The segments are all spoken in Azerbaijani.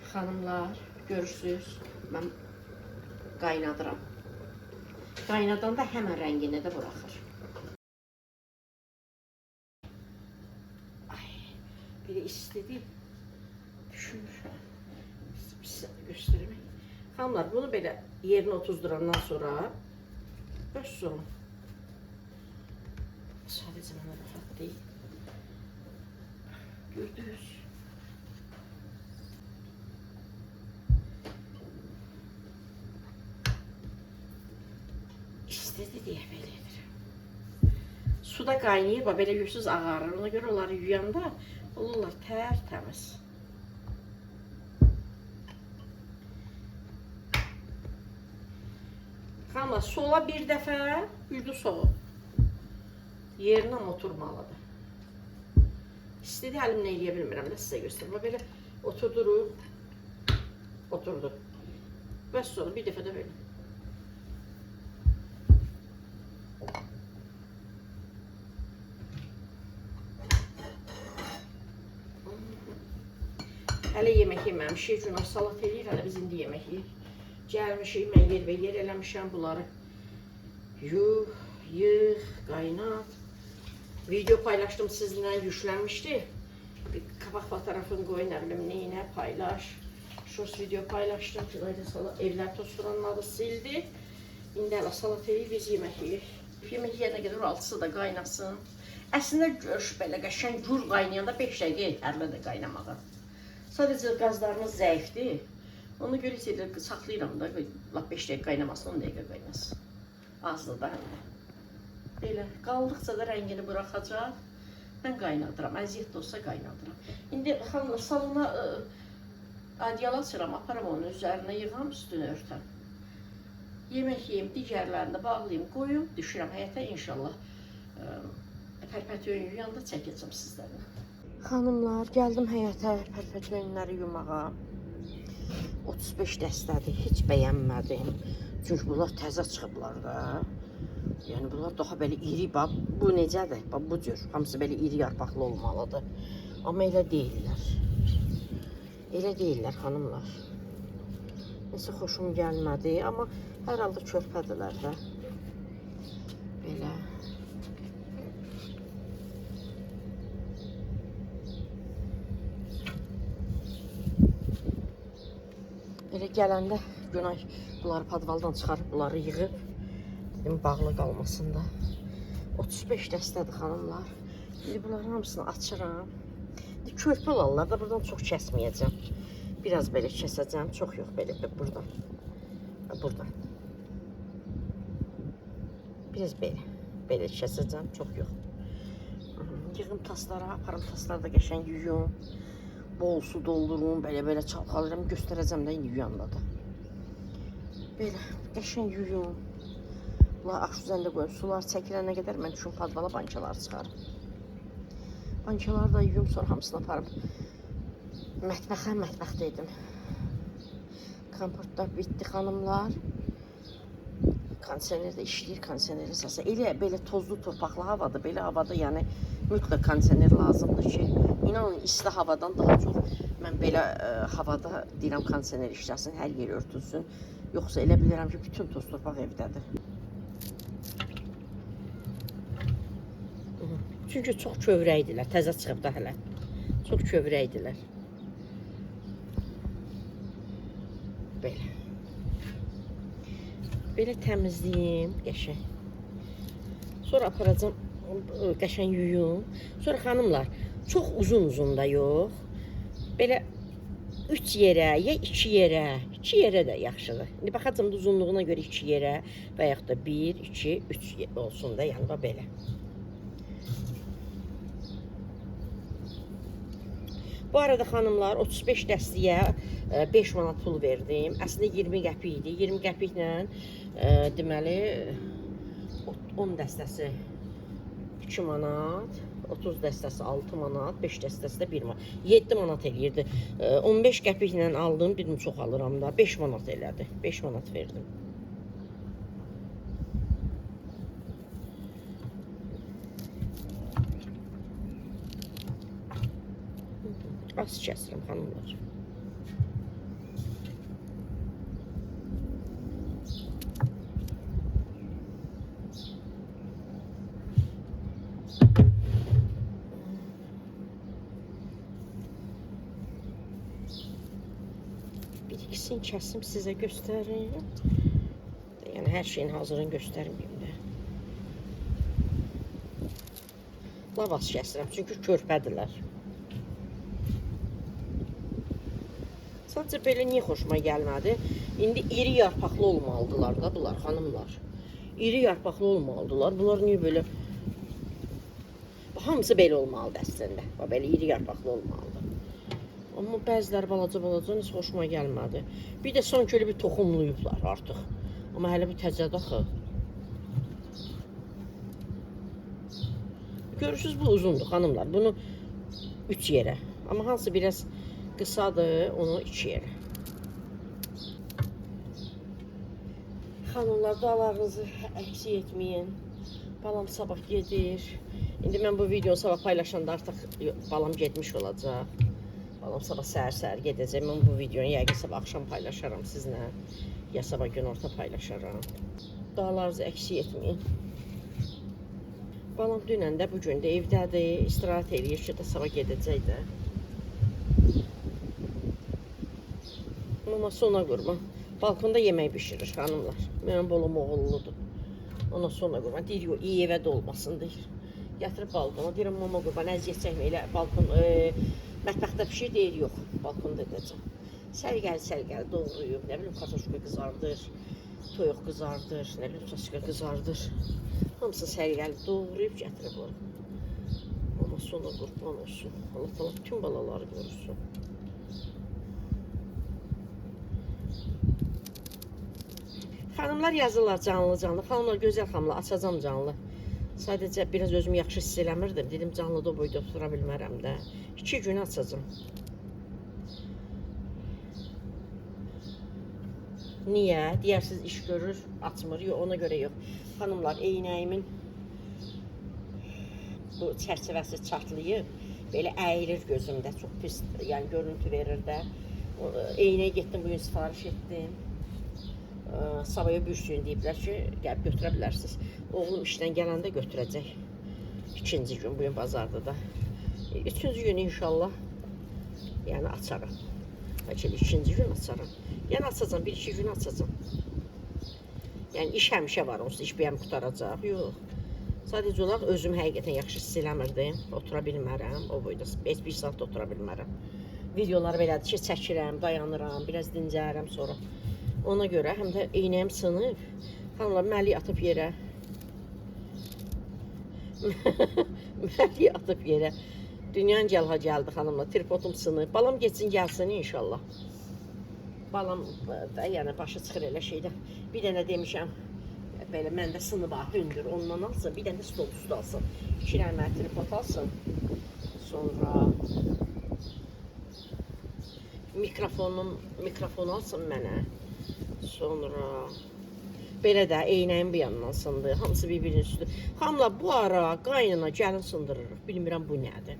Xanımlar, görürsünüz, mən qaynadıram. Qaynadanda həmən rəngini də buraxır. Ay, biri istedi. Düşünmüşəm. Sizə göstərmək. Xanımlar, bunu belə yerinə otuzdurandan sonra öz olun. Sadəcə mənə rahat deyil. Gördünüz. İstedi deyə belə edir. Suda qaynayıb, belə yüzsüz ağarır. Ona görə onları yuyanda olurlar tərtəmiz. Xanımlar, sola bir dəfə üzdü soğuk. Yerinə oturmalıdır. İstedi əlimlə eləyə bilmirəm də sizə göstərim. Belə oturdurur, oturdu. Və sonra bir dəfə də belə. Hələ yemək yeməmişik, günah salat eləyir, hələ biz indi yemək yeyir. Gəlmişik, mən yer və yer eləmişəm bunları. Yuh, yığ, qaynat. Video paylaşdım sizinlə, yüklənmişdi. Bir qabaq fotoğrafını qoy, nə bilim, neyinə paylaş. Şurs video paylaşdım, evlər tosturanları sildi. İndi hələ salat eləyir, biz yemək yeyir. Yemək yiyənə qədər altısı da qaynasın. Əslində görüş belə qəşəng gur qaynayanda 5 dəqiqə yetərlidir qaynamağa. Sadəcə qazlarımız zəifdir. Ona görə saxlayıram da, 5 dəqiqə qaynamasın, 10 dəqiqə qaynasın. Azdır da hələ. Belə, qaldıqca da rəngini buraxacaq. Mən qaynadıram, əziyyət də olsa qaynadıram. İndi xanımlar, salona adyal açıram, aparım onun üzərinə yığam, üstünü örtəm. Yemək yiyim, digərlərini də bağlayayım, qoyum, düşürəm həyətə inşallah. Pərpətiyonu yuyanda çəkəcəm sizlərlə. Xanımlar, gəldim həyətə pərpətiyonları yumağa. 35 dəstədir, heç bəyənmədim. Çünki bunlar təzə çıxıblar da. Yəni bunlar daha belə iri, bax, bu necədir? Bax, bu cür, hamısı belə iri yarpaqlı olmalıdır. Amma elə deyirlər. Elə deyirlər, xanımlar. Nəsə xoşum gəlmədi, amma hər halda körpədirlər də. Belə. Elə gələndə Günay bunları podvaldan çıxarıb, bunları yığıb, dedim, bağlı qalmasın da. 35 dəstədir xanımlar. İndi bunların hamısını açıram. Körpə olarlar da buradan çox kəsməyəcəm. Biraz belə kəsəcəm, çox yox belə buradan. Buradan. Biraz belə kəsəcəm, çox yox. Yığım taslara, aparım tasları da qəşəng yuyum. Bol su doldurum, belə çalxalıram, göstərəcəm də indi yuyanda da. Belə, qəşəng yuyum. Bunlar aş üzərində qoyun, sular çəkilənə qədər mən düşün padvala bankaları çıxarım. Bankaları da yuyum, sonra hamısını aparım. Mətbəxdə edim. Komportlar bitdi xanımlar. Kondisioner də işləyir, kondisionerin səsi. Elə belə tozlu, torpaqlı havadır, belə havada yəni mütləq kondisioner lazımdır ki, İnanın, isti havadan daha çox mən belə havada deyirəm kondisioner işləsin, hər yer örtülsün. Yoxsa elə bilirəm ki, bütün toz torpaq evdədir. Çünki çox kövrəkdilər, təzə çıxıb da hələ. Çox kövrəkdilər. Belə. Belə təmizləyim, qəşəng. Sonra aparacam, qəşəng yuyum. Sonra xanımlar, çox uzun da yox. Belə 3 yerə, ya 2 yerə, 2 yerə də yaxşıdır. İndi baxacam da uzunluğuna görə 2 yerə və yaxud da 1, 2, 3 olsun da, yəni belə. Bu arada xanımlar, 35 dəstəyə 5 manat pul verdim. Əslində 20 qəpik idi. 20 qəpiklə deməli 10 dəstəsi 2 manat, 30 dəstəsi 6 manat, 5 dəstəsi də 1 manat. 7 manat eləyirdi. 15 qəpiklə aldım, birini çox alıram da. 5 manat elədi. 5 manat verdim. Az kəsirəm xanımlar. Kəsim sizə göstərim. Yəni hər şeyin hazırını göstərməyim də. Lavas kəsirəm çünki körpədirlər. Sadəcə belə niyə xoşuma gəlmədi? İndi iri yarpaqlı olmalıdılar da bunlar xanımlar. İri yarpaqlı olmalıdılar. Bunlar niyə belə? Hamısı belə olmalıdır əslində. Belə iri yarpaqlı olmalıdır. Amma bəziləri balaca nəsə xoşuma gəlmədi. Bir də sanki öyle bir toxumluyublar artıq. Amma hələ bu təzədir axı. Görürsünüz bu uzundur xanımlar. Bunu 3 yerə. Amma hansı biraz qısadır, onu 2 yerə. Xanımlar, dualarınızı əksik etməyin. Balam sabah gedir. İndi mən bu videonu sabah paylaşanda artıq balam getmiş olacaq. Balam sabah səhər gedəcək. Mən bu videonu yəqin sabah axşam paylaşaram sizinlə. Ya sabah günorta paylaşaram. Dualarınızı əksik etməyin. Balam dünən də bugün də evdədir. İstirahət edir ki, sabah gedəcək də. Mama sona qurban. Balkonda yemək bişirir xanımlar. Mənim bolam oğulludur. Ona sonra qurban. Deyir, yox, iyi evə də olmasın, deyir. Yatırıb balkona. Deyirəm, mama qurban, əziyyət çəkməklə balkon, mətbəxdə pişir, deyir, yox, balkonda edəcəm. Sərgəli doğruyub, nə bilim, kartoşka qızardır, toyuq qızardır, nə bilim, saçqa qızardır. Hamısı sərgəli doğruyub, gətirib onu. Mama sonra qurban olsun. Allah Allah, bütün balaları görürsün. Xanımlar yazırlar canlı. Xanımlar gözəl xanımlar, açacam canlı. Sadəcə biraz özümü yaxşı hiss eləmirdim. Dedim canlıda o boyda otura bilmərəm də. 2 gün açacam. Niyə? Deyərsiniz iş görür, açmır. Yox, ona görə yox. Xanımlar, eynəyimin bu çərçivəsi çatlayıb. Belə əyilir gözümdə. Çox pis, yəni görüntü verir də. Eynəyə getdim, bugün sifariş etdim. Sabaya büyüsün deyiblər ki, gəlib götürə bilərsiniz. Oğlum işdən gələndə götürəcək. 2-ci gün, bugün bazarda da. 3-cü gün inşallah yəni açaram. Bəlkə 2-ci gün açaram. Yəni açacam, 1-2 gün açacam. Yəni iş həmişə var, onsuz iş bəyəm qutaracaq. Yox. Sadəcə olaraq özüm həqiqətən yaxşı hiss eləmirdim. Otura bilmərəm, o boyda 1 saat otura bilmərəm. Videoları belədir ki, çəkirəm, dayanıram, biraz dincəlirəm sonra. Ona görə həm də eynəyim sınıb. Xanımlar, məlik atıb yerə. Məlik atıb yerə. Dünyanın gəlha gəldi xanımlar. Tripodum sınıb. Balam geçsin, gəlsin inşallah. Balam da yəni başı çıxır elə şeydən. Bir dənə demişəm, belə məndə sınıb hündür. Ondan alsın, bir dənə stol üstü alsın. 2 dənə mənə tripod alsın. Sonra mikrofonu alsın mənə. Sonra belə də eynəyin bir yandan sındı. Hamısı bir-birinin üstü. Xanımlar, bu ara qaynana gəlin sındırırıq. Bilmirəm bu nədir.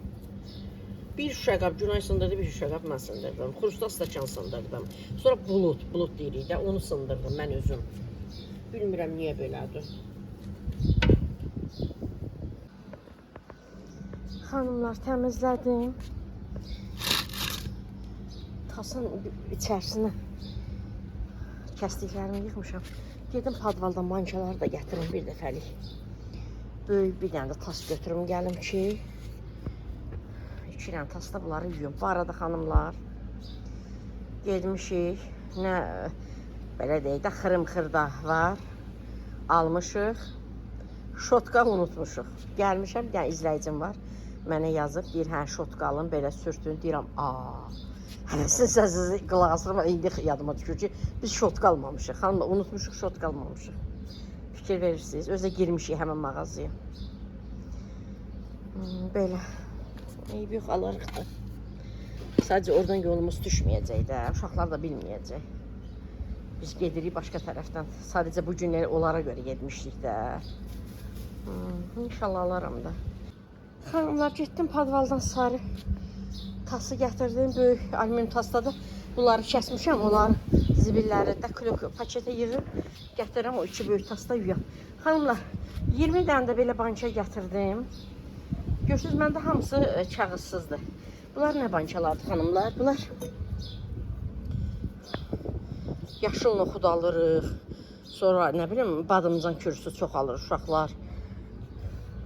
Bir şüşəqab Günay sındırdı, bir şüşəqab mən sındırdım. Xrusta stəkan sındırdım. Sonra bulut deyirik də, onu sındırdım mən özüm. Bilmirəm niyə belədir. Xanımlar, təmizlədim. Tasın içərisinə kəsdiklərimi yıxmışam. Gedim padvaldan mankaları da gətirim bir dəfəlik. Böyük bir dənə də tas götürüm gəlim ki, 2 dənə tasda bunları yuyum. Bu arada xanımlar, gedmişik, nə belə deyək də xırım-xırda var, almışıq, şotka unutmuşuq. Gəlmişəm, bir dənə izləyicim var, mənə yazıb, deyir, hə, şotka alın, belə sürtün, deyirəm, sizin səsinizi qulaq asırım, indi yadıma düşür ki, biz şotka almamışıq, xanımlar, unutmuşuq, şotka almamışıq. Fikir verirsiniz, özə girmişik həmən mağazaya. Belə, eyb yox, alırıq da. Sadəcə oradan yolumuz düşməyəcək də, uşaqlar da bilməyəcək. Biz gedirik başqa tərəfdən, sadəcə bu günləri onlara görə getmişdik də. İnşallah alaram da. Xanımlar, getdim padvaldan sarı. Tası gətirdim, böyük alüminium tasda bunları kəsmişəm, onları zibilləri də paketə yığıb gətirirəm, o 2 böyük tasda yuyam. Xanımlar, 20 dənə də belə banka gətirdim. Görürsünüz, məndə hamısı kağızsızdır. Bunlar nə bankalardır xanımlar? Bunlar Yaşıl noxud alırıq. Sonra nə bilim badımcan kürsü çox alır uşaqlar.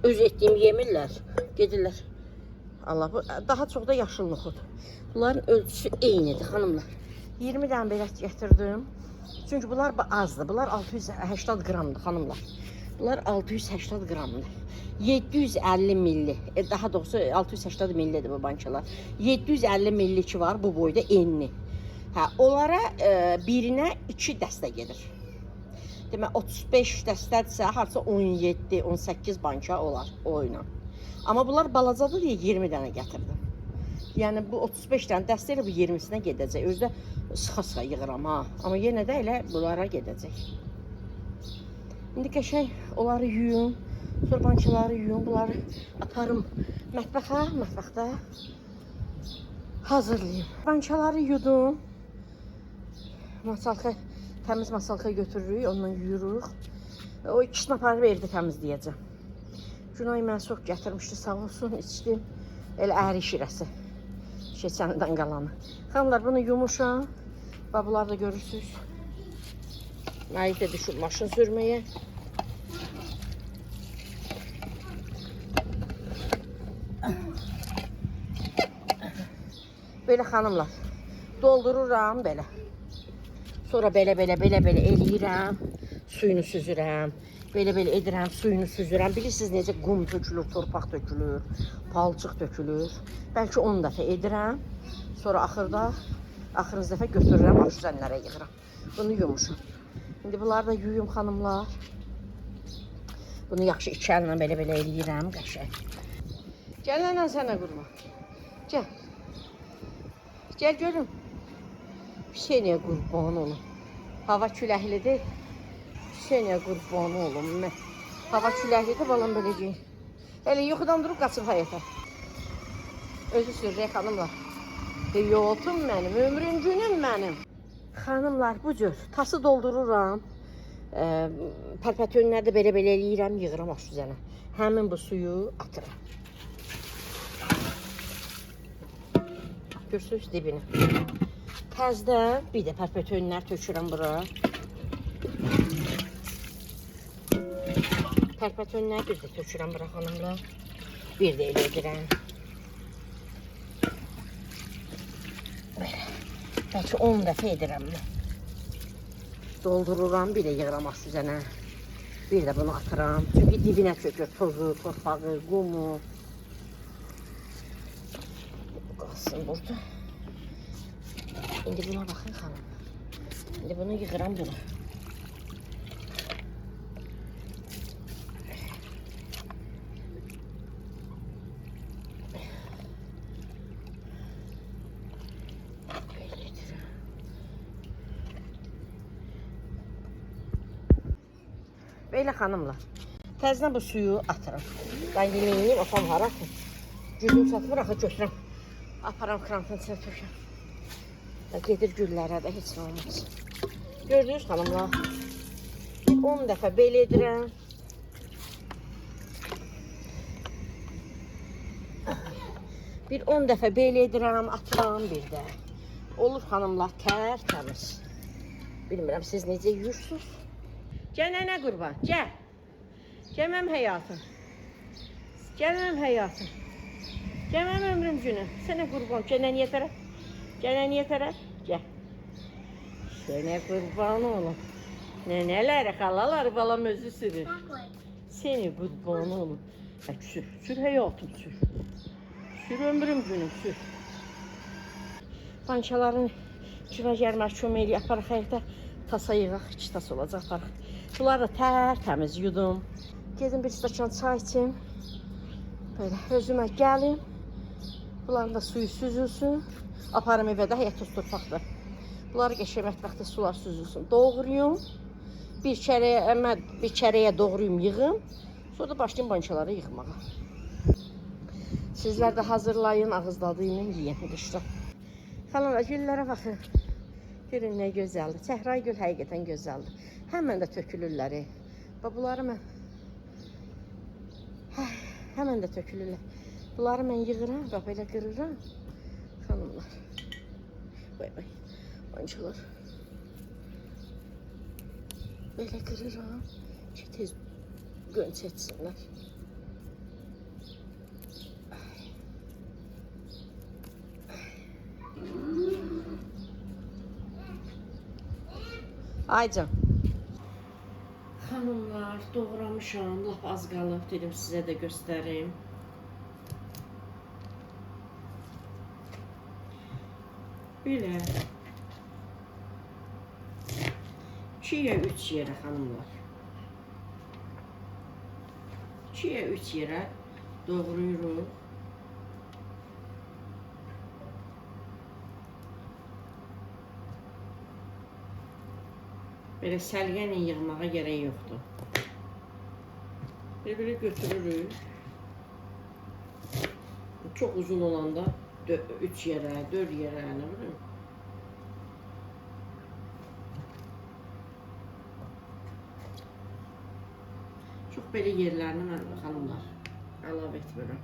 Öz etdiyim yemirlər, gedirlər. Allah bu daha çox da yaşıl noxud. Bunların ölçüsü eynidir xanımlar. 20 dənə belə gətirdim. Çünki bunlar azdır. Bunlar 680 qramdır xanımlar. Bunlar 680 qramdır. 750 milli, daha doğrusu 680 millidir bu bankalar. 750 milliki var bu boyda enli. Hə, onlara birinə 2 dəstə gedir. Demək 35 dəstədirsə, harca 17-18 banka olar oyuna. Amma bunlar balacadır deyə 20 dənə gətirdim. Yəni bu 35 dənə dəstə ilə bu 20-sinə gedəcək. Özdə sıxa-sıxa yığıram ha. Amma yenə də elə bunlara gedəcək. İndi qəşəng onları yuyum. Sonra bankaları yuyum. Bunları aparım mətbəxə, mətbəxdə hazırlayayım. Bankaları yudum. Masalka, təmiz masalka götürürük, ondan yuyuruq. O ikisini aparıb evdə təmizləyəcəm. Günay mən çox gətirmişdi, sağ olsun, içdim. Elə əhri şirəsi. Keçəndən qalanı. Xanımlar, bunu yumuşam. Bunları da görürsünüz. Məyid də düşüb maşın sürməyə. Belə xanımlar, doldururam belə. Sonra belə eləyirəm, suyunu süzürəm. Belə edirəm, suyunu süzürəm. Bilirsiniz necə qum tökülür, torpaq tökülür, palçıq tökülür. Bəlkə 10 dəfə edirəm. Sonra axırıncı dəfə götürürəm, aşüzənlərə yığıram. Bunu yumuşam. İndi bunları da yuyum xanımlar. Bunu yaxşı iki əllə belə eləyirəm, qəşəng. Gəl nənən sənə qurma. Gəl. Gəl görüm. Hüseyniyə qurban olum. Hava küləklidir. Hüseyniyə qurban olum. Hava küləklidir, balam belə geyin. Elə yuxudan durub qaçıb həyətə. Özü sürrək xanımlar. Yotum mənim, ömrüm günüm mənim. Xanımlar, bu cür tası doldururam. Pərpətönləri də belə eləyirəm, yığıram aşüzənə. Həmin bu suyu atıram. Görürsünüz dibini. Təzdən bir də pərpətönlər tökürəm bura. Pərpətönlər bir də tökürəm bura xanımlar. Bir də elə edirəm. Bəlkə 10 dəfə edirəm. Doldururam, bir də yığıram aşüzənə. Bir də bunu atıram. Çünki dibinə çökür tozu, torpağı, qumu. Qalsın burada. İndi buna baxın xanım. İndi bunu yığıram buna. Belə xanımlar. Təzdən bu suyu atıram. Ben yeməyini apam hara atım. Gücüm çatmır, axı götürəm. Aparam krampın içine tökəm. Gedir güllərə də heç nə olmaz. Gördünüz xanımlar. 10 dəfə belə edirəm. Bir 10 dəfə belə edirəm, atıram bir də. Olur xanımlar, tərtəmiz. Bilmirəm siz necə yuyursunuz. Gəl nənə qurban, gəl. Gəl mənim həyatım. Gəl mənim həyatım. Gəl mənim ömrüm günüm. Sənə qurban, gəl nənəyə tərəf. Gəl nənəyə tərəf, gəl. Sənə qurban olum. Nənələri, xalaları balam özü sürür. Səni qurban olum. Sür həyatım, sür. Sür ömrüm günüm, sür. Bankaların cüvə gəlmər kömək eləyək, aparaq həyətə. Tasa yığaq, 2 tas olacaq aparaq. Bunları da tərtəmiz yudum. Gedim bir stəkan çay içim. Böyle özümə gəlim. Bunların da suyu süzülsün. Aparım evə də həyət toz torpaqdır. Bunları qəşəng mətbəxdə sular süzülsün. Doğrayım. Bir kərəyə doğrayım, yığım. Sonra da başlayayım bankaları yığmağa. Sizlər də hazırlayın, ağız dadı ilə yiyin qışda. Xalanlar, güllərə baxın. Görün nə gözəldir. Səhra gül həqiqətən gözəldir. Həmən də tökülürlər. Bunları mən həmən də tökülürlər. Bunları mən yığıram, bax belə qırıram. Xanımlar. Vay vay. Bançalar. Belə qırıram ki, tez gönç etsinlər. Aycan. Xanımlar, doğramışam, lap az qalıb, dedim sizə də göstərim. Belə 2-yə 3 yerə xanımlar. 2-yə 3 yerə doğrayırıq. Belə səlqənlə yığmağa gərək yoxdur. Belə götürürük. Çox uzun olanda 3 yerə, 4 yerə, nə bilim. Çox belə yerlərini mən xanımlar əlavə etmirəm.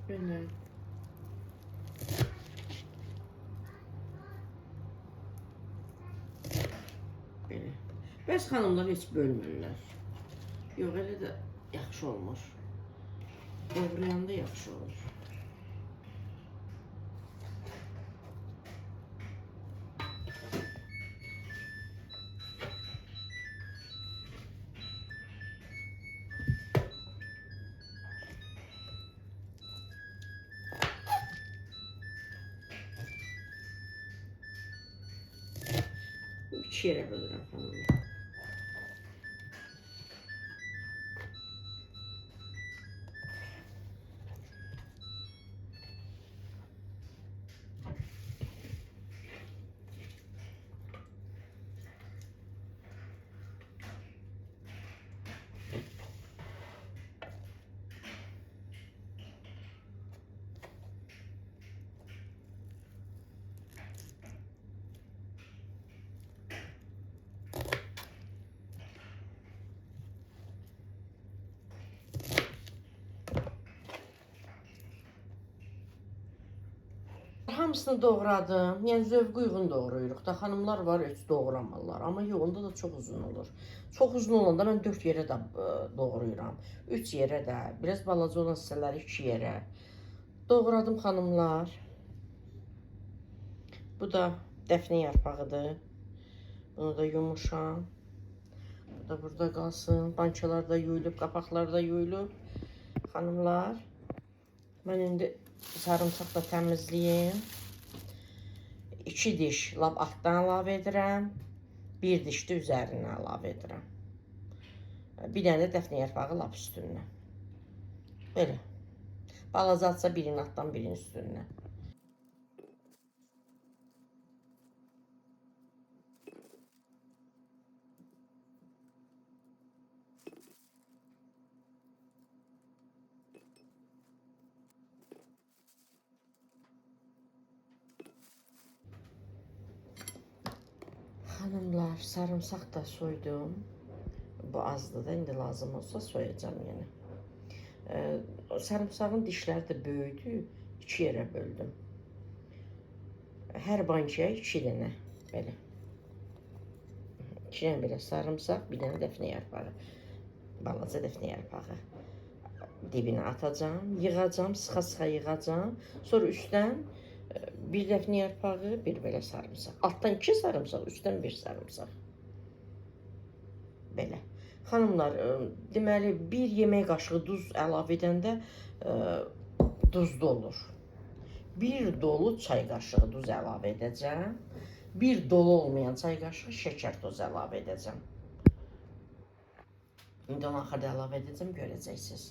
Belə. Belə. Bəs xanımlar heç bölmürlər. Yox, elə də yaxşı olmur. Doğrayanda yaxşı olur. İki yerə bölürəm xanımlar. Hamısını doğradım. Yəni zövqə uyğun doğrayırıq da. Xanımlar var, heç doğramırlar. Amma yox, onda da çox uzun olur. Çox uzun olanda mən 4 yerə də doğrayıram. 3 yerə də, biraz balaca olan hissələri 2 yerə. Doğradım xanımlar. Bu da dəfnə yarpağıdır. Bunu da yumuşam. Bu da burada qalsın. Bançalar da yuyulub, qapaqlar da yuyulub. Xanımlar, mən indi sarımsaq da təmizləyim. 2 diş lap altdan əlavə edirəm. 1 diş də üzərinə əlavə edirəm. Bir dənə də dəfnə yarpağı lap üstündən. Belə. Balaca atsa birinin altdan birinin üstündən. Hanımlar, sarımsaq da soydum. Bu azdır da, indi lazım olsa soyacağım yenə. Sarımsağın dişləri də böyüdü, 2 yerə böldüm. Hər bankaya 2 dənə, belə. 2 dənə belə sarımsaq, bir dənə dəfnə yarpağı. Balaca dəfnə yarpağı. Dibinə atacağım, yığacağım, sıxa-sıxa yığacağım. Sonra üstdən bir dəfnə yarpağı, bir belə sarımsaq. Altdan 2 sarımsaq, üstdən 1 sarımsaq. Belə. Xanımlar, deməli, 1 yemək qaşığı duz əlavə edəndə duzlu olur. 1 dolu çay qaşığı duz əlavə edəcəm. 1 dolu olmayan çay qaşığı şəkər tozu əlavə edəcəm. İndi onu axırda əlavə edəcəm, görəcəksiniz.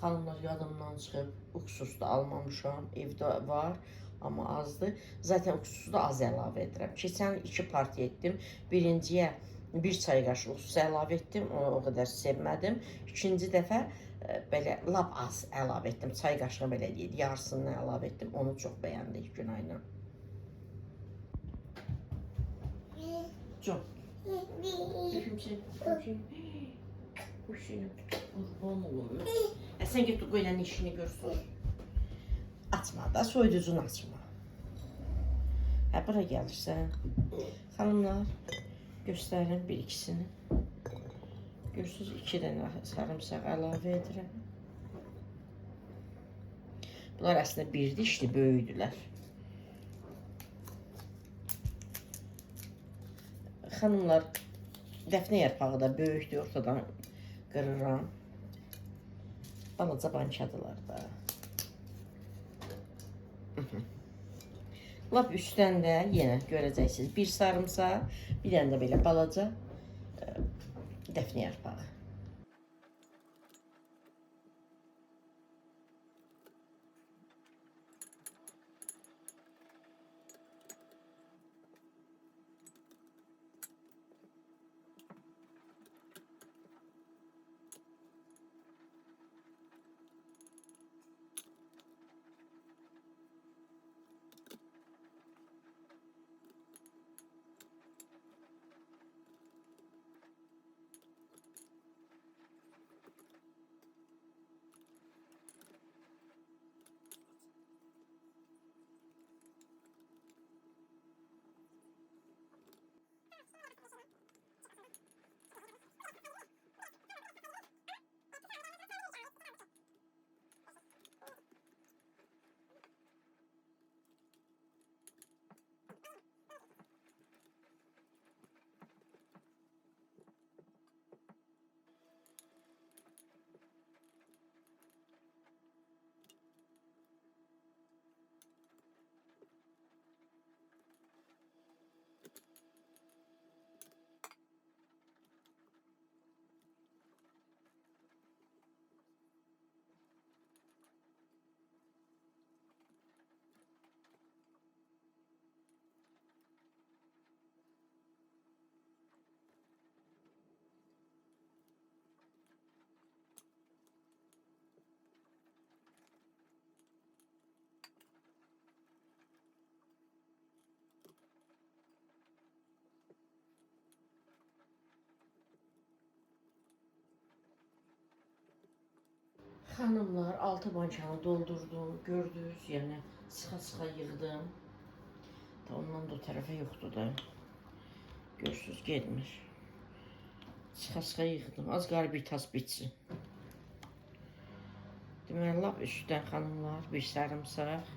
Xanımlar, yadımdan çıxıb, uksus da almamışam, evdə var, amma azdır. Zaten uksusu da az əlavə edirəm. Keçən 2 partiya etdim. Birinciyə 1 çay qaşığı uksus əlavə etdim, onu o qədər sevmədim. İkinci dəfə belə lap az əlavə etdim. Çay qaşığı belə deyil, yarısını əlavə etdim. Onu çox bəyəndik Günayla. Çok. Öpüm seni. Öpüm seni. Kurban olur. Sən get qoyulan işini görsün. Açma da, soyuducunu açma. Hə, bura gəlirsən. Xanımlar, göstərin bir ikisini. Görürsünüz, 2 dənə sarımsaq əlavə edirəm. Bunlar əslində bir dişli, böyüdülər. Xanımlar, dəfnə yarpağı da böyükdür, ortadan qırıram. Balaca bankadılar da. Lap üstdən də yenə görəcəksiniz. Bir sarımsaq, bir dənə də belə balaca dəfnə yarpağı. Xanımlar, 6 bankanı doldurdum, gördünüz, yəni sıxa-sıxa yığdım. Da ondan da o tərəfə yoxdur da. Görürsünüz, getmir. Sıxa-sıxa yığdım, az qara bir tas bitsin. Deməli, lap üstdən xanımlar, bir sarımsaq.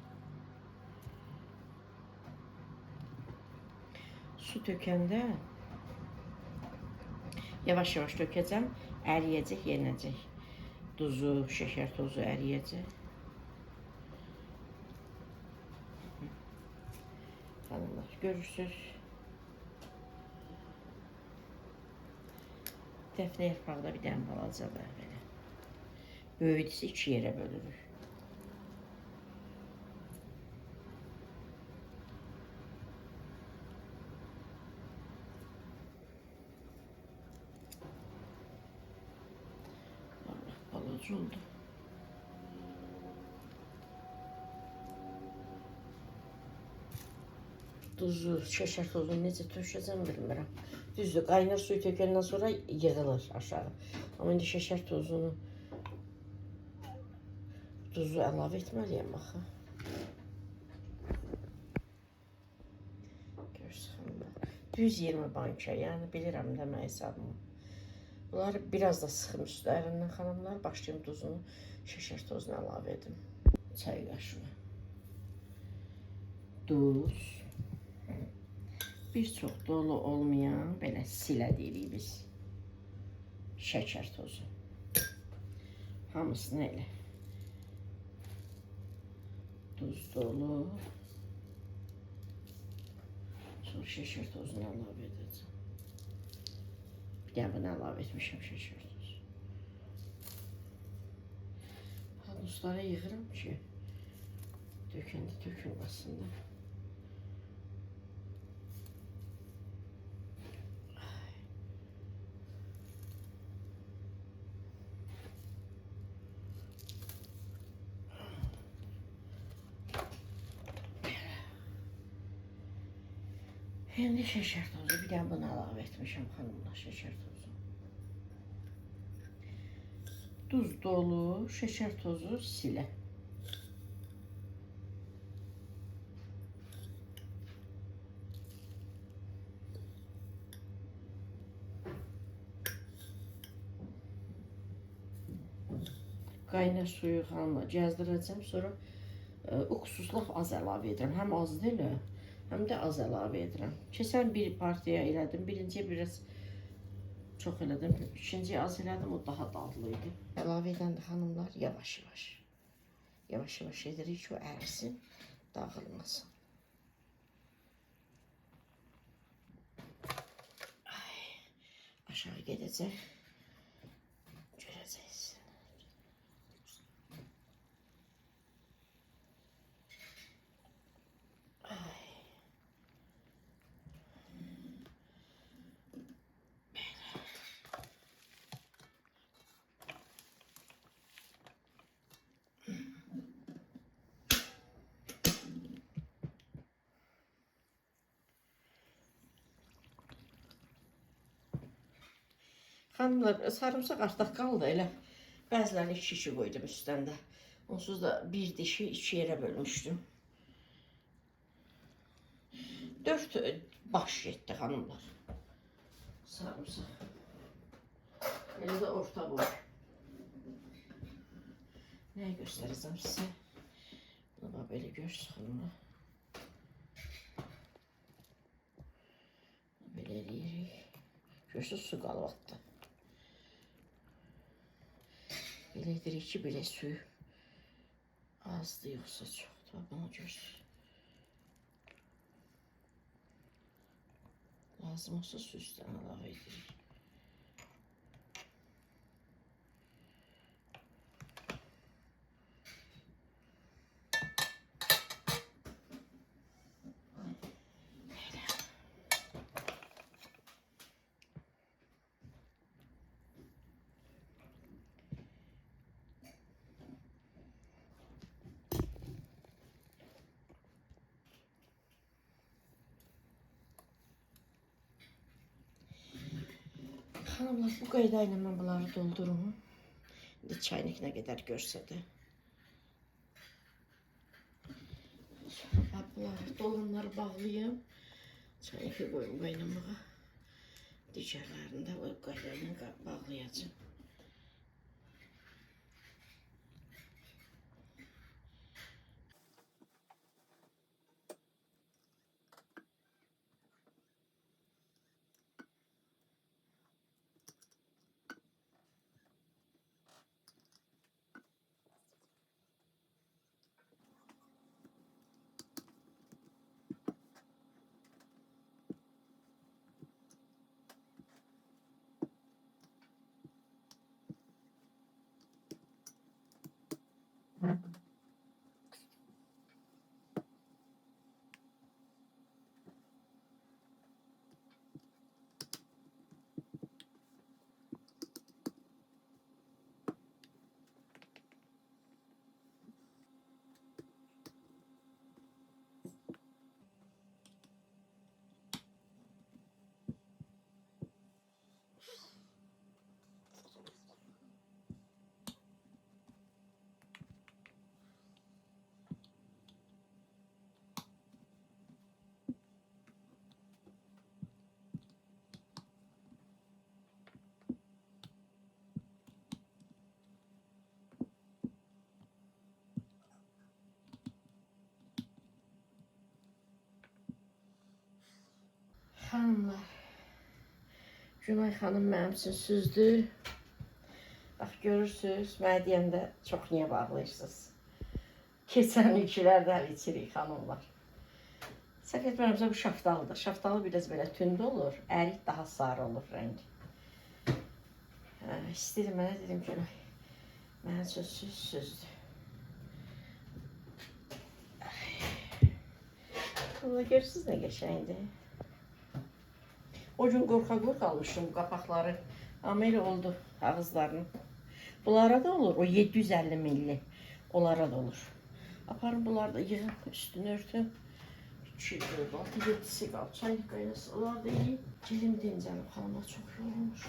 Su tökəndə yavaş-yavaş tökəcəm, əriyəcək, yenəcək. Duzu, şəkər tozu əriyəcək. Xanımlar, görürsünüz. Dəfnə yarpağı da bir dənə balaca var belə. Böyüdüsə 2 yerə bölürük. Allah, balaca oldu. Duzu, şəkər tozunu necə tökəcəm bilmirəm. Düzdür, qaynar suyu tökəndən sonra yığılır aşağı. Amma indi şəkər tozunu, duzu əlavə etməliyəm axı. Görürsünüz, düz 20 banka, yəni bilirəm də mən hesabımı. Bunları biraz da sıxım üstlərindən xanımlar. Başlayayım duzunu, şəkər tozunu əlavə edim. Çay qaşığı. Duz. Bir çox dolu olmayan, belə silə deyirik biz. Şəkər tozu. Hamısını elə. Duz dolu. Sonra şəkər tozunu əlavə edəcəm. Bir dənə bunu əlavə etmişəm, şəkər tozu. Duzları yığıram ki, dökəndə tökülməsin də. İndi şəkər tozu, bir dənə bunu əlavə etmişəm xanımlar, şəkər tozu. Duz dolu, şeker tozu, silə. Qaynar suyu xanımla gəzdirəcəm. Sonra uksus laf az əlavə edirəm. Həm az deyil, həm də az əlavə edirəm. Keçən bir partiya elədim. Birinciyə biraz çox elədim. İkinciyə az elədim. O daha dadlı idi. Əlavə edən də xanımlar yavaş-yavaş. Yavaş-yavaş edirik ki, o ərisin, dağılmasın. Aşağı gedəcək. Görəcəksiniz. Xanımlar, sarımsaq artıq qaldı elə. Bəzilərini 2 qoydum üstəndə. Onsuz da bir dişi 2 yerə bölmüşdüm. 4 baş getdi xanımlar. Sarımsaq. Elə də orta boy. Nəyi göstərəcəm sizə? Bunu belə görsün xanımlar. Belə eləyirik. Görürsünüz, su qalvatdı. Belə edirik ki, belə suyu azdır, yoxsa çoxdur. Bunu görürsünüz. Lazım olsa su üstdən əlavə edirik. Xanımlar, bu qayda ilə mən bunları doldurum. İndi çaynik nə qədər görsə də. Bunları dolanları bağlayım. Çayniki qoyum qaynamağa. Digərlərini də o qayda ilə bağlayacağım. Xanımlar, Günay xanım mənim üçün süzdü. Bax, görürsünüz, mənə deyəndə çox niyə bağlayırsınız? Keçən ilkilər də içirik xanımlar. Səhv etmirəmsə bu şaftalıdır. Şaftalı biraz belə tünd olur, ərik daha sarı olur rəngi. İstəyirəm, mənə dedim Günay, mənim üçün süzdü. Görürsünüz nə qəşəngdir. O gün qorxa-qorxa almışdım qapaqları. Amma elə oldu ağızlarının. Bunlara da olur, o 750 milli. Onlara da olur. Aparın bunları da yığın, üstünü örtün. 2, 4, 6, 7'si qalıb. Çaynik qaynası, onlar da iyi. Dilim dincəlib, xanıma çox yorulmuş.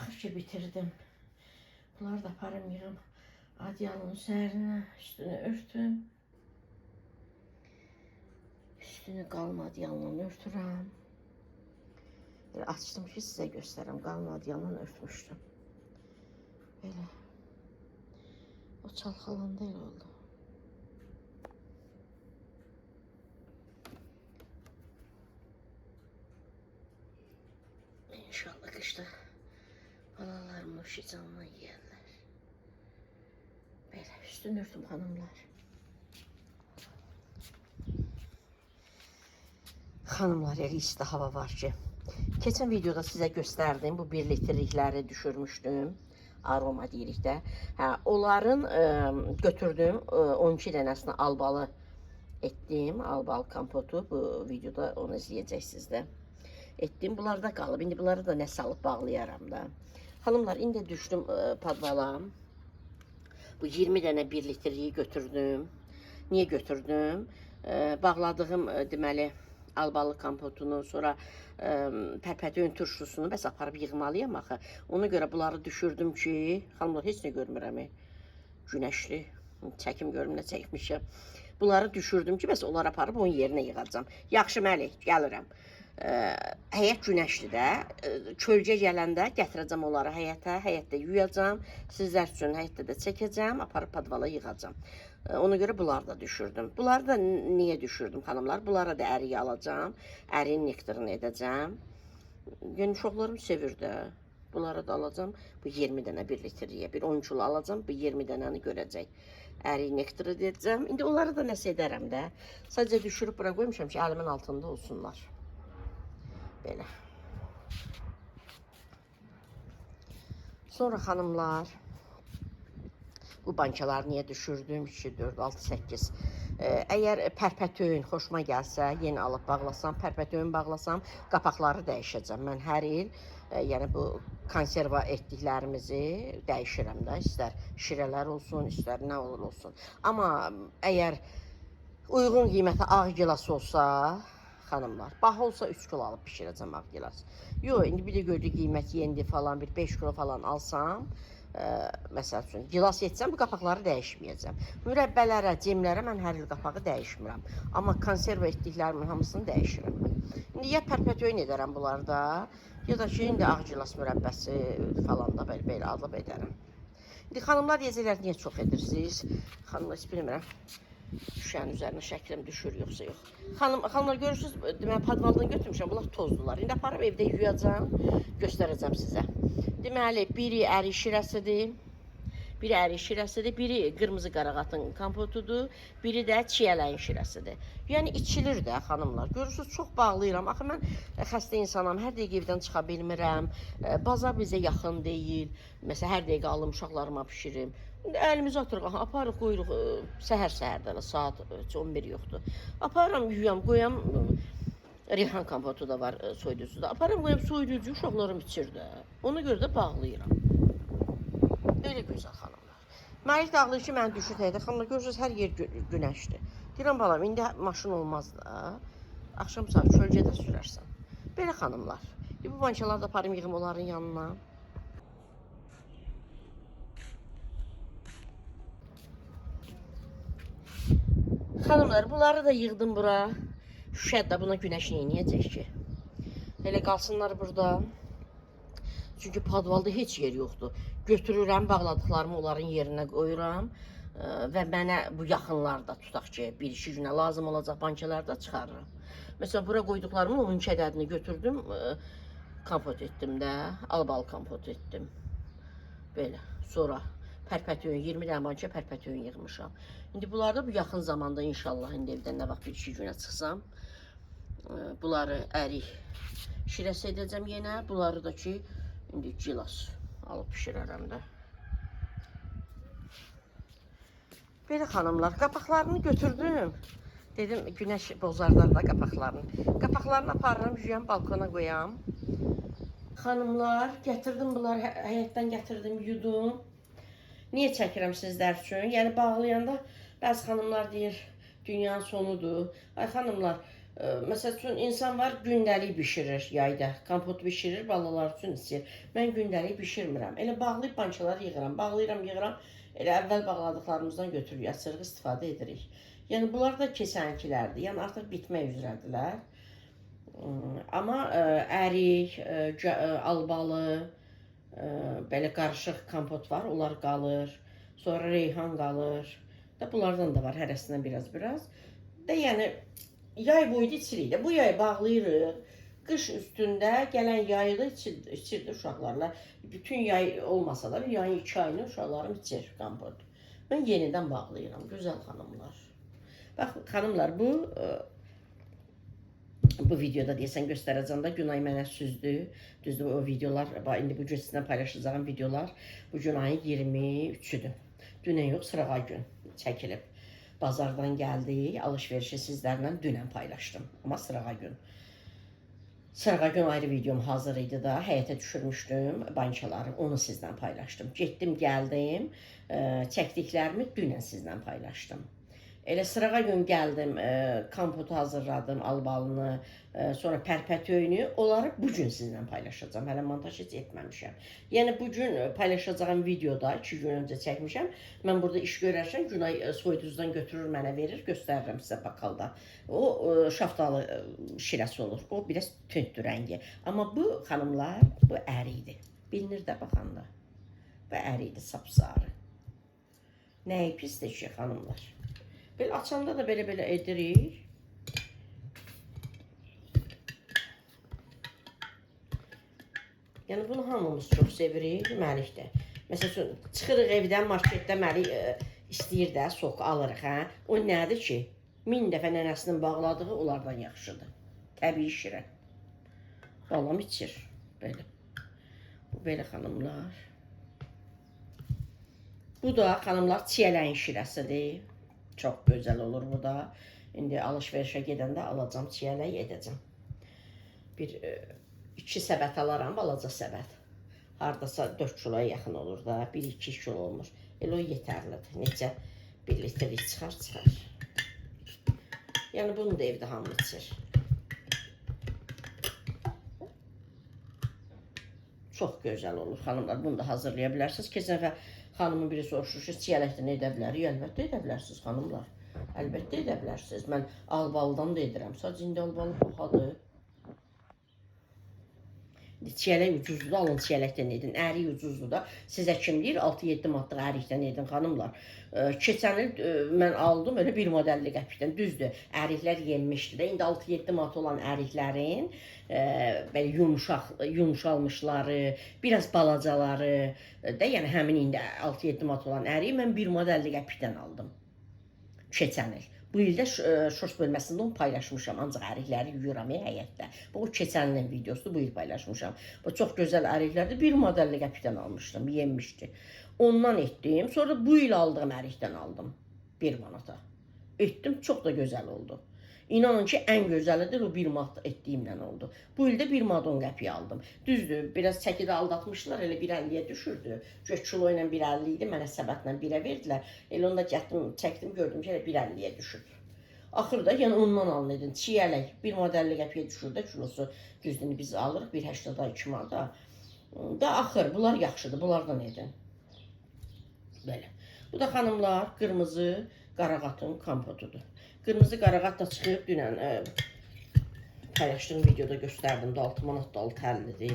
Axır ki bitirdim. Bunları da aparım yığım. Adyalın üzerine üstünü örtüm. Üstünü qalın adyalla örtürəm. Böyle açtım ki size göstereyim. Qalın adyalla örtmüştüm. Böyle. O çalxalanda elə oldu. İnşallah qışda balalarım o şicanla yiyərlər. Belə üstünü örtüm hanımlar. Hanımlar, elə isti hava var ki. Keçən videoda sizə göstərdim. Bu 1 litrlikləri düşürmüşdüm. Aroma deyirik də. Hə, onların götürdüm. 12 dənəsini albalı etdim. Albalı kompotu. Bu videoda onu izləyəcəksiniz də. Etdim. Bunlar da qalıb. İndi bunları da nə salıb bağlayaram da. Hanımlar, indi düşdüm padvala. Bu 20 dənə 1 litrliyi götürdüm. Niyə götürdüm? Bağladığım deməli albalı kompotunu, sonra pərpətin turşusunu bəs aparıb yığmalıyam axı. Ona görə bunları düşürdüm ki, xanımlar heç nə görmürəm. Günəşli çəkim görüm nə çəkmişəm. Bunları düşürdüm ki, bəs onları aparıb onun yerinə yığacam. Yaxşı məlik, gəlirəm. Həyət günəşli də. Kölgə gələndə gətirəcəm onları həyətə, həyətdə yuyacam. Sizlər üçün həyətdə də çəkəcəm, aparıb padvala yığacam. Ona görə bunları da düşürdüm. Bunları da niyə düşürdüm xanımlar? Bunlara da əriyi alacam. Əriyin nektarını edəcəm. Yəni uşaqlarım sevir də. Bunları da alacam. Bu 20 dənə 1 litrliyə. Bir 10 kilo alacam. Bu 20 dənəni görəcək. Əriyi nektarı edəcəm. İndi onları da nəsə edərəm də. Sadəcə düşürüb bura qoymuşam ki, əlimin altında olsunlar. Belə. Sonra xanımlar, bu bankaları niyə düşürdüm? 2, 4, 6, 8. Əgər pərpətöyün xoşuma gəlsə, yeni alıb bağlasam, pərpətöyün bağlasam, qapaqları dəyişəcəm. Mən hər il, yəni bu konserva etdiklərimizi dəyişirəm də. İstər şirələr olsun, istər nə olur olsun. Amma əgər uyğun qiymətə ağ gilas olsa, xanımlar, baha olsa 3 kilo alıb pişirəcəm ağ gilas. Yox, indi bir də gördük qiymət yendi falan, bir 5 kilo falan alsam, məsəl üçün, gilas etsəm, bu qapaqları dəyişməyəcəm. Mürəbbələrə, cemlərə mən hər il qapağı dəyişmirəm. Amma konserva etdiklərimin hamısını dəyişirəm. İndi ya pərpətöyün edərəm bunlarda, ya da ki, indi ağ gilas mürəbbəsi falan da belə adıb edərəm. İndi xanımlar deyəcəklər, niyə çox edirsiniz? Xanımlar, heç bilmirəm. Şüşənin üzərinə şəklim düşür, yoxsa yox. Xanımlar, görürsünüz, deməli, padvaldan götürmüşəm, bunlar tozdular. İndi aparıb evdə yuyacam, göstərəcəm sizə. Deməli, biri ərik şirəsidir, biri qırmızı qarağatın kompotudur, biri də çiyələyin şirəsidir. Yəni, içilir də, xanımlar. Görürsünüz, çox bağlayıram. Axı, mən xəstə insanam, hər dəqiqə evdən çıxa bilmirəm, bazar bizə yaxın deyil. Məsələn, hər dəqiqə alım, uşaqlarıma pişirim. Əlimizi atırıq, aparıq, qoyuruq, səhər-səhərdə, saat 11 yoxdur. Aparıram, yuyam, qoyam, Rihan kompotu da var, soyuducu da. Aparım, qoyam, soyuducu, uşaqlarım içir də. Ona görə də bağlayıram. Böyle gözəl xanımlar. Məlik dağılır ki, mən düşür təyədə. Xanımlar, görürsünüz, hər yer günəşdir. Deyirəm, balam, indi maşın olmaz da. Axşam saat kölgədə sürərsən. Belə xanımlar. Bu bankaları da aparım, yığım onların yanına. Xanımlar, bunları da yığdım bura. Şüşədə buna günəş neyniyəcək ki? Elə qalsınlar burada. Çünki padvalda heç yer yoxdur. Götürürəm, bağladıqlarımı onların yerinə qoyuram. Və mənə bu yaxınlarda tutaq ki, 1-2 günə lazım olacaq bankalarda çıxarıram. Məsələn, bura qoyduqlarımı 12 ədədini götürdüm. Kompot etdim də, albalı kompot etdim. Belə, sonra pərpətöyün, 20 dənə banka pərpətöyün yığmışam. İndi bunlarda bu yaxın zamanda inşallah, indi evdən nə vaxt 1-2 günə çıxsam, bunları ərik şirəsi edəcəm yenə. Bunları da ki, indi gilas alıb pişirərəm də. Belə xanımlar, qapaqlarını götürdüm. Dedim, günəş bozarlar da qapaqlarını. Qapaqlarını aparıram, yuyam, balkona qoyam. Xanımlar, gətirdim bunları, həyətdən gətirdim, yudum. Niyə çəkirəm sizlər üçün? Yəni, bağlayanda bəzi xanımlar deyir, dünyanın sonudur. Ay xanımlar, Məsəl üçün insan var gündəlik bişirir yayda. Kompot bişirir, balalar üçün içir. Mən gündəlik bişirmirəm. Elə bağlayıb bankaları yığıram. Bağlayıram, yığıram. Elə əvvəl bağladıqlarımızdan götürürük, açırıq, istifadə edirik. Yəni bunlar da keçənkilərdir. Yəni artıq bitmək üzrədirlər. Amma ərik, albalı, belə qarışıq kompot var, onlar qalır. Sonra reyhan qalır. Da bunlardan da var hərəsindən biraz. Da yəni yay boyu içirik də. Bu yay bağlayırıq. Qış üstündə gələn yayı da içirdi uşaqlarla. Bütün yay olmasa da yayın 2 ayını uşaqlarım içir kompot. Mən yenidən bağlayıram. Gözəl xanımlar. Bax xanımlar, bu videoda deyəsən göstərəcəm də Günay mənə süzdü. Düzdür, o videolar, indi bu gün sizinlə paylaşacağım videolar bu gün ayın 23-üdür. Dünən yox, sırağa gün çəkilib. Bazardan gəldik, alışverişi sizlərlə dünən paylaşdım. Amma sırağa gün. Sırağa gün ayrı videom hazır idi da, həyətə düşürmüşdüm bankaları, onu sizlə paylaşdım. Getdim, gəldim, çəkdiklərimi dünən sizlə paylaşdım. Elə sırağa gün gəldim, kompotu hazırladım, albalını, sonra pərpətöyünü, onları bugün sizinlə paylaşacağım. Hələ montaj heç etməmişəm. Yəni bugün paylaşacağım videoda 2 gün öncə çəkmişəm. Mən burada iş görərkən Günay soyuducudan götürür, mənə verir, göstərirəm sizə bakalda. O şaftalı şirəsi olur. O biraz tündür rəngi. Amma bu xanımlar, bu əriydi. Bilinir də baxanda. Bu əriydi, sapsarı. Nəyi pisdir ki, xanımlar? Belə açanda da belə edirik. Yəni bunu hamımız çox sevirik, deməlik də. Məsələn, çıxırıq evdən, marketdə deməli istəyir də, sok alırıq, hə? O nədir ki? 1000 dəfə nənəsinin bağladığı onlardan yaxşıdır. Təbii şirə. Balam içir, belə. Bu belə xanımlar. Bu da xanımlar çiyələyin şirəsidir. Çox gözəl olur bu da. İndi alışverişə gedəndə alacam, çiyələk edəcəm. 2 səbət alaram, balaca səbət. Hardasa 4 kiloya yaxın olur da, 1-2 kilo olmur. Elə o yetərlidir. Necə 1 litrlik çıxar. Yəni bunu da evdə hamı içir. Çox gözəl olur xanımlar. Bunu da hazırlaya bilərsiniz. Keçən dəfə xanımın biri soruşur ki, çiyələkdən edə bilərik. Əlbəttə edə bilərsiniz xanımlar. Əlbəttə edə bilərsiniz. Mən albalıdan da edirəm. Sadəcə indi albalı bahadır. Çiyələk ucuzdur da, alın çiyələkdən edin. Ərik ucuzdur da. Sizə kim deyir? 6-7 manatlıq ərikdən edin xanımlar. Keçən il mən aldım elə 1 manat 50 qəpikdən. Düzdür, əriklər yenmişdi də. İndi 6-7 manat olan əriklərin belə yumuşalmışları, biraz balacaları da, yəni həmin indi 6-7 manat olan əriyi mən 1 manat 50 qəpikdən aldım. Keçən il. Bu ildə şors bölməsində onu paylaşmışam, ancaq ərikləri yuyuram həyətdə. Bu keçən ilin videosudur, bu il paylaşmışam. Bu çox gözəl əriklərdir, 1 manat 50 qəpikdən almışdım, yenmişdi. Ondan etdim, sonra bu il aldığım ərikdən aldım 1 manata. Etdim, çox da gözəl oldu. İnanın ki, ən gözəlidir, o 1 manat etdiyimlə oldu. Bu ildə 1 manat 10 qəpiyə aldım. Düzdür, biraz çəkidə aldatmışlar, elə 1.50-yə düşürdü. Kilo ilə 1.50 idi, mənə səbətlə 1-ə verdilər. Elə onda çəkdim, gördüm ki, elə 1.50-yə düşürdü. Axırda, yəni ondan alın edin. Çiyələk 1 manat 50 qəpiyə düşürdü kilosu. Düzdür, biz alırıq 1.80-da 2 manata. Da axır, bunlar yaxşıdır, bunlardan edin. Belə. Bu da xanımlar, qırmızı qarağatın kompotudur. Qırmızı qarağat da çıxıb, dünən paylaşdığım videoda göstərdim də 6 manat da 6.50-dir.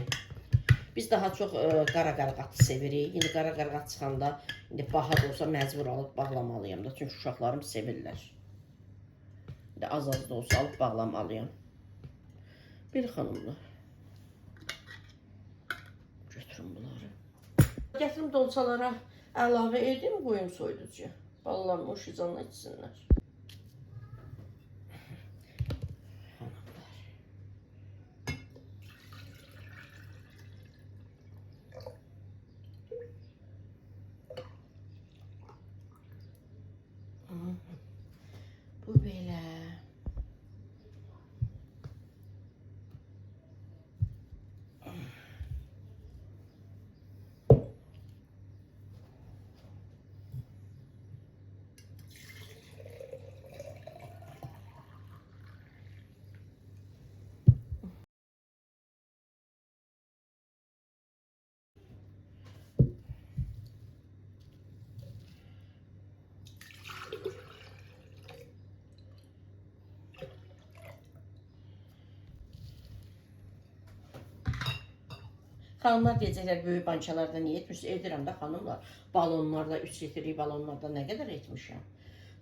Biz daha çox qara qarağatı sevirik. İndi qara qarağat çıxanda, indi baha da olsa məcbur alıb bağlamalıyım da. Çünki uşaqlarım sevirlər. İndi az da olsa alıb bağlamalıyım. Bir xanımlar. Götürün bunları. Gətirim dolçalara əlavə edeyim, qoyum soyuducuya. Balalarım o şicanla içsinlər. Bu belə. Xanımlar deyəcəklər böyük bankalarda niyə etmişsiniz? Edirəm də xanımlar. Balonlarda, 3 litrlik balonlarda nə qədər etmişəm.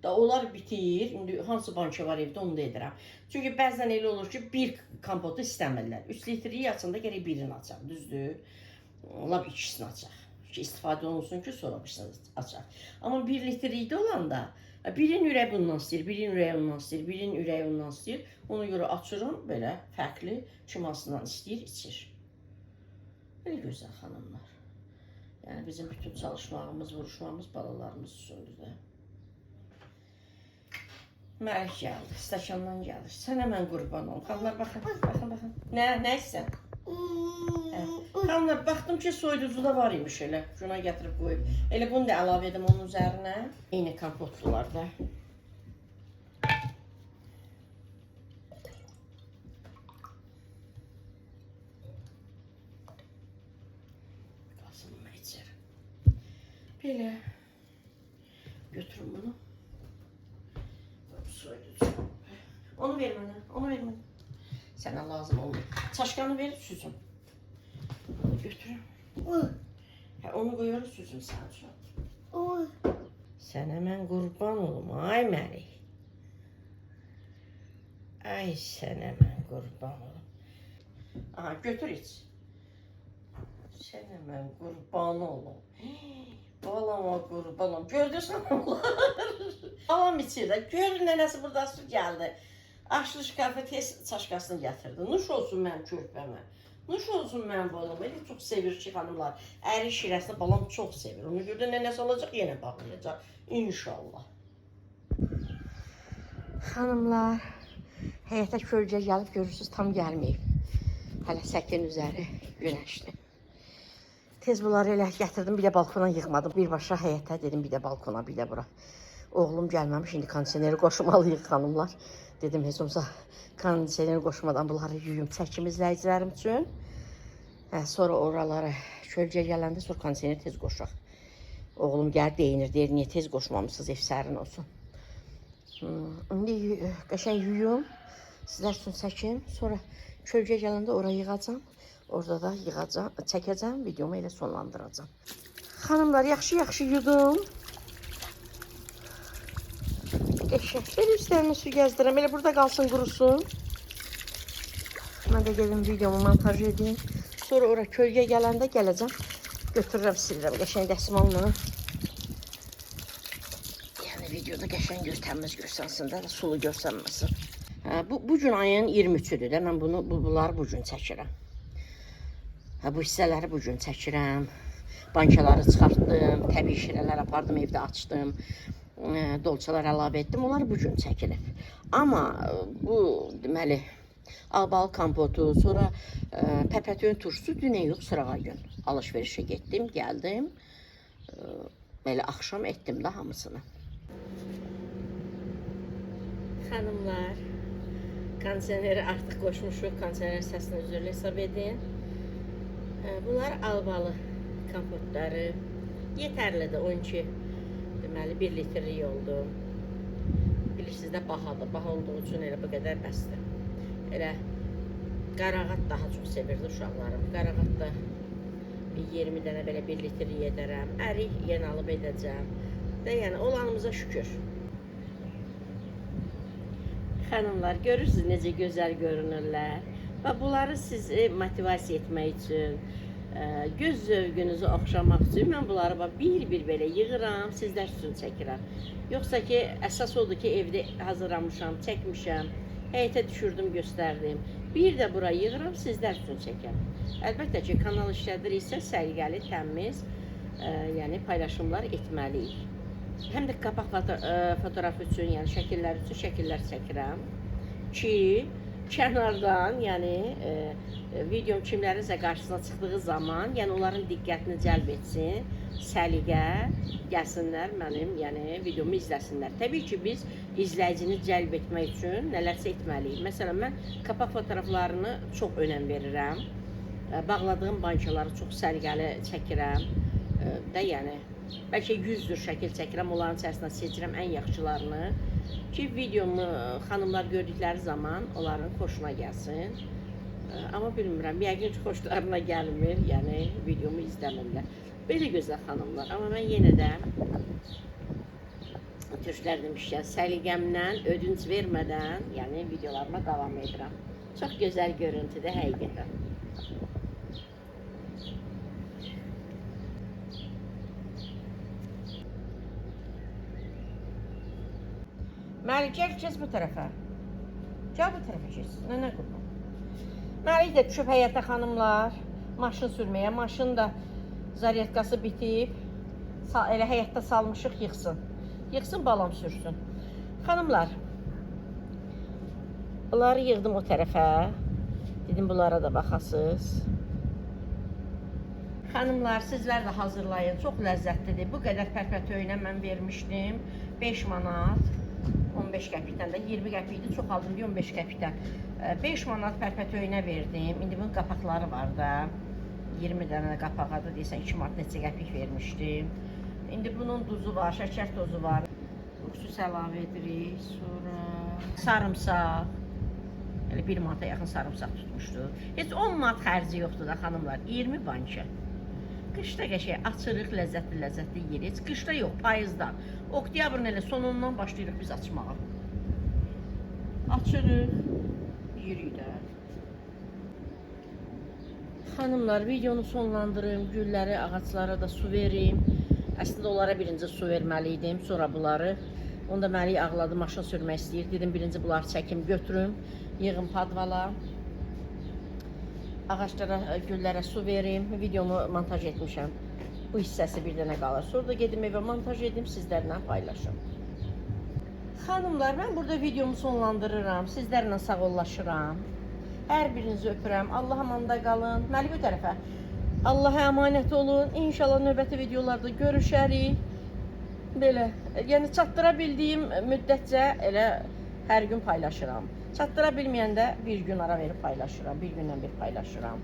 Da onlar bitir. İndi hansı banka var evdə onu da edirəm. Çünki bəzən elə olur ki, bir kompotu istəmirlər. 3 litrlik açanda gərək birini açaq, düzdür? Lap ikisini açaq. Ki istifadə olunsun ki, sonra birisini açaq. Amma 1 litrlikdə olanda birin ürəyi bundan istəyir, birin ürəyi ondan istəyir, birin ürəyi ondan istəyir. Ona görə açıram belə fərqli kim hansından istəyir, içir. Belə gözəl xanımlar. Yəni bizim bütün çalışmağımız, vuruşmamız balalarımız üçündür də. Məlik gəldi, stəkandan gəlir. Sənə mən qurban olum. Xanımlar baxın, baxın, baxın. Nə istəyən? Xanımlar, baxdım ki, soyuducu da var imiş elə. Şuna gətirib qoyub. Elə bunu da əlavə edim onun üzərinə. Eyni kompotlular da. Qazınma içər. Belə. Götürün bunu. Soyuducu. Onu ver mənə, onu ver mənə. Sənə lazım olmur. Çaşkanı ver, süzüm. Onu götürün. Hə, onu qoyuyoruz, süzüm sən üçün. Sənə mən qurban olum, ay Məlik. Ay, sənə mən qurban olum. Aha, götür iç. Sənə mən qurban olum. Balama qurban olum. Gördürsən onlar. Balam içir də. Gör, nənəsi burada su gəldi. Açlı şkafı tez çaşkasını gətirdi. Nuş olsun mənim körpəmə. Nuş olsun mənim balam. Elə çox sevir ki, xanımlar. Əri şirəsini balam çox sevir. Onu görə də nənəsi olacaq, yenə bağlayacaq. İnşallah. Xanımlar, həyətə kölgə gəlib görürsünüz, tam gəlməyib. Hələ səkin üzəri günəşli. Tez bunları elə gətirdim, bir də balkona yığmadım. Birbaşa həyətə dedim, bir də balkona, bir də bura. Oğlum gəlməmiş, indi kondisioneri qoşmalıyıq xanımlar. Dedim, heç olsa kondisioneri qoşmadan bunları yuyum, çəkim izləyicilərim üçün. Sonra oraları kölgə gələndə sonra kondisioneri tez qoşaq. Oğlum gəlir, deyir, niyə tez qoşmamışsınız, ev sərin olsun. İndi qəşəng yuyum, sizlər üçün çəkim. Sonra kölgə gələndə oraya yığacam. Orada da yığacam, çəkəcəm, videomu elə sonlandıracam. Xanımlar, yaxşı-yaxşı yudum. Belə üstlərini su gəzdirəm, elə burada qalsın, qurusun. Mən də gedim videomu montaj edeyim. Sonra ora kölgə gələndə gələcəm, götürürəm, silirəm, qəşəng dəsmalla. Yəni videoda qəşəng təmiz görsənsin də, sulu görsənməsin. Bu gün ayın 23-üdür də, mən bunları bu gün çəkirəm. Bu hissələri bu gün çəkirəm. Bankaları çıxartdım, təbii şirələr apardım, evdə açdım. Dolçalar əlavə etdim, onlar bu gün çəkilib. Amma bu, deməli, albalı kompotu, sonra pəpətöyün turşusu dünə yox, sırağa gün alış-verişə getdim, gəldim. Belə axşam etdim də hamısını. Xanımlar, kondisioneri artıq qoşmuşuq, kondisionerin səsini üzrlə hesab edin. Bunlar albalı kompotları. Yetərlidir, 12. Deməli, 1 litrlik oldu. Bilirsiniz də, bahadır. Baha olduğu üçün elə bu qədər bəsdir. Elə qarağat daha çox sevirdi uşaqlarım. Qarağat da 20 dənə belə 1 litrlik edərəm. Ərik yenə alıb edəcəm. də yəni olanımıza şükür. Xanımlar, görürsünüz necə gözəl görünürlər. Və bunları sizi motivasiya etmək üçün, göz zövqünüzü oxşamaq üçün mən bunları bir-bir belə yığıram, sizlər üçün çəkirəm. Yoxsa ki, əsas odur ki, evdə hazırlamışam, çəkmişəm, həyətə düşürdüm, göstərdim. Bir də bura yığıram, sizlər üçün çəkəm. Əlbəttə ki, kanal işlədiriksə səliqəli, təmiz, yəni paylaşımlar etməliyik. Həm də qabaq fotoğrafı üçün, yəni şəkillər üçün şəkillər çəkirəm ki, kənardan, yəni videom kimlərinizə qarşısına çıxdığı zaman, yəni onların diqqətini cəlb etsin, səliqə, gəlsinlər mənim, yəni videomu izləsinlər. Təbii ki, biz izləyicini cəlb etmək üçün nələrsə etməliyik. Məsələn, mən qabaq fotoğraflarını çox önəm verirəm. Bağladığım bankaları çox səliqəli çəkirəm də, yəni bəlkə 100 cür şəkil çəkirəm, onların içərisindən seçirəm ən yaxşılarını ki, videomu xanımlar gördükləri zaman onların xoşuna gəlsin. Amma bilmirəm, yəqin ki, xoşlarına gəlmir, yəni videomu izləmirlər. Belə gözəl xanımlar, amma mən yenə də türklər demişkən, səliqəmdən, ödünc vermədən, yəni videolarıma davam edirəm. Çox gözəl görüntüdür həqiqətən. Məlik, gəl bu tərəfə. Gəl bu tərəfə keç, nənə qurban. Məlik də düşüb həyətə xanımlar, maşın sürməyə. Maşın da zaryadkası bitib. Elə həyətdə salmışıq, yıxsın. Yıxsın, balam sürsün. Xanımlar, bunları yığdım o tərəfə. Dedim, bunlara da baxasınız. Xanımlar, sizlər də hazırlayın. Çox ləzzətlidir. Bu qədər pərpətöyünə mən vermişdim. 5 manat. 15 qəpikdən də 20 qəpikdir, çox aldım deyə 15 qəpikdən. 5 manat pərpətöyünə verdim. İndi bunun qapaqları var da. 20 dənə qapağı da deyəsən 2 manat neçə qəpik vermişdim. İndi bunun duzu var, şəkər tozu var. Укsus əlavə edirik. Sonra sarımsaq. Elə 1 manata yaxın sarımsaq tutmuşdu. Heç 10 manat xərci yoxdur da xanımlar. 20 banka. Qışda qəşəng açırıq, ləzzətli yeririk. Qışda yox, payızda. Oktyabrın elə sonundan başlayırıq biz açmağa. Açırıq, yeyirik də. Xanımlar, videonu sonlandırım, gülləri, ağaçlara da su verim. Əslində onlara birinci su verməliydim, sonra bunları. Onda Məlik ağladı, maşın sürmək istəyir. Dedim, birinci bunları çəkim, götürüm, yığım padvala. Ağaçlara, güllərə su verim. Videomu montaj etmişəm. Bu hissəsi bir dənə qalır. Sonra da gedim evə montaj edim, sizlərlə paylaşım. Xanımlar, mən burada videomu sonlandırıram. Sizlərlə sağollaşıram. Hər birinizi öpürəm. Allah'a amanda qalın. Məlik bu tərəfə. Allah'a əmanət olun. İnşallah növbəti videolarda görüşərik. Belə, yəni çatdıra bildiyim müddətcə elə hər gün paylaşıram. Çatdıra bilməyəndə bir gün ara verib paylaşıram. Bir gündən bir paylaşıram.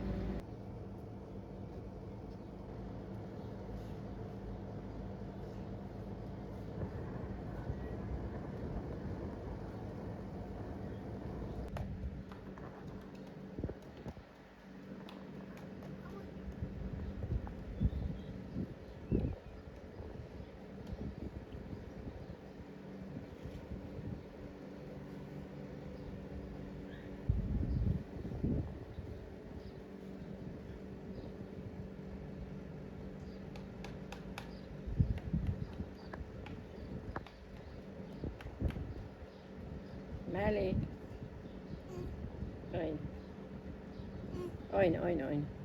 Məlik. Oyna. Oyna.